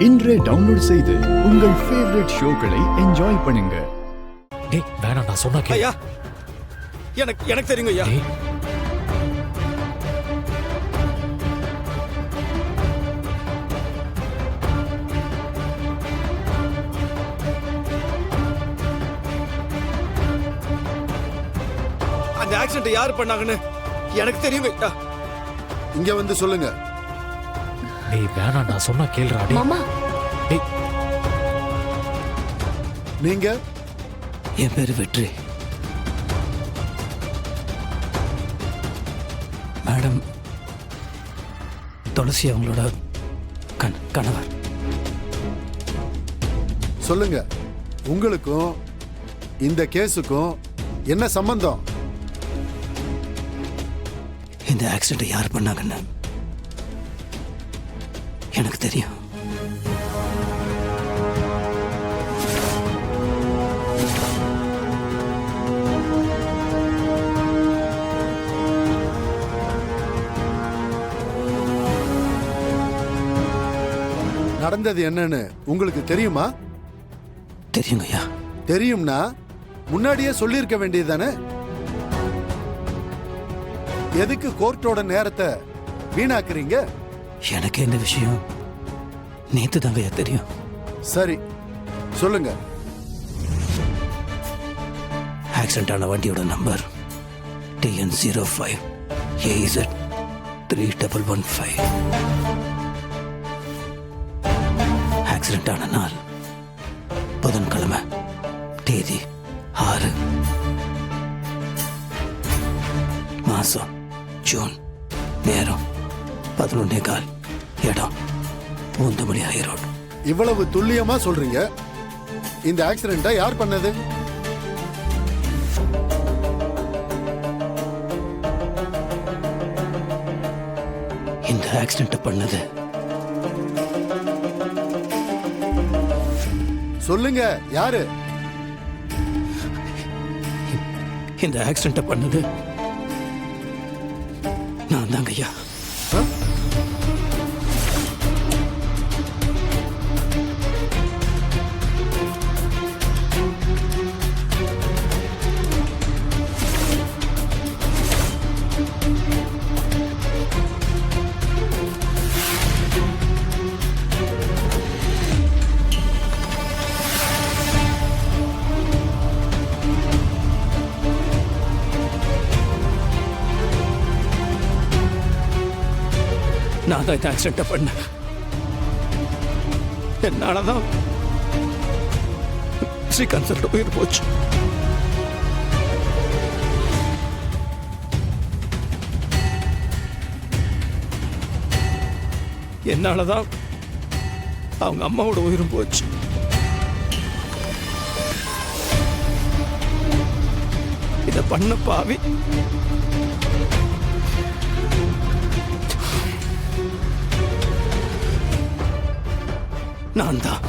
இன்றே டவுன்லோட் செய்து உங்கள் ஃபேவரட் ஷோக்களை என்ஜாய் பண்ணுங்க. டேய் வேணாம், நான் சொன்னா கேளு. ஐயா எனக்கு தெரியுங்க ஐயா. டேய் அந்த ஆக்சிடென்ட் யார் பண்ணாங்கன்னு எனக்கு தெரியுங்க ஐயா. இங்க வந்து சொல்லுங்க. டேய் வேணாம், நான் சொன்னா கேளுடா. டேய் மாமா, டேய் நீங்க என் பேரு வெற்றி. மேடம் துளசி அவங்களோட கணவர். சொல்லுங்க, உங்களுக்கும் இந்த கேஸுக்கும் என்ன சம்பந்தம்? இந்த ஆக்சிடென்ட் யார் பண்ணாங்கன்னு எனக்கு தெரியும். நடந்தது என்னன்னு உங்களுக்கு தெரியுமா? தெரியுங்க ஐயா. தெரியும்னா முன்னாடியே சொல்லியிருக்க வேண்டியதுதானே? எதுக்கு கோர்ட்டோட நேரத்தை வீணாக்குறீங்க? எனக்கு இந்த விஷயம் நேத்து தாங்க ஐயா தெரியும். சரி சொல்லுங்க. ஆக்சிடென்ட் ஆன வண்டியோட நம்பர் TN05 AZ 3115. ஆக்சிடென்ட் ஆன நாள் புதன்கிழமை, தேதி 6, மாசம் ஜூன், நேரம் 11:15, இடம் பூந்தமல்லி ஹைரோட். இவ்வளவு துல்லியமா சொல்றீங்க. இந்த ஆக்சிடென்ட்டை யார் பண்ணது? இந்த ஆக்சிடென்ட் பண்ணது சொல்லுங்க, யாரு? இந்த ஆக்சிடென்ட் பண்ணது நான் தாங்க ஐயா. நான் தான் இந்த ஆக்சிடென்ட் பண்ணேன். என்னாலதான் ஸ்ரீகாந்த் உயிர் போச்சு. என்னாலதான் அவங்க அம்மாவோட உயிரும் போச்சு. இத பண்ண பாவி நான் தான்.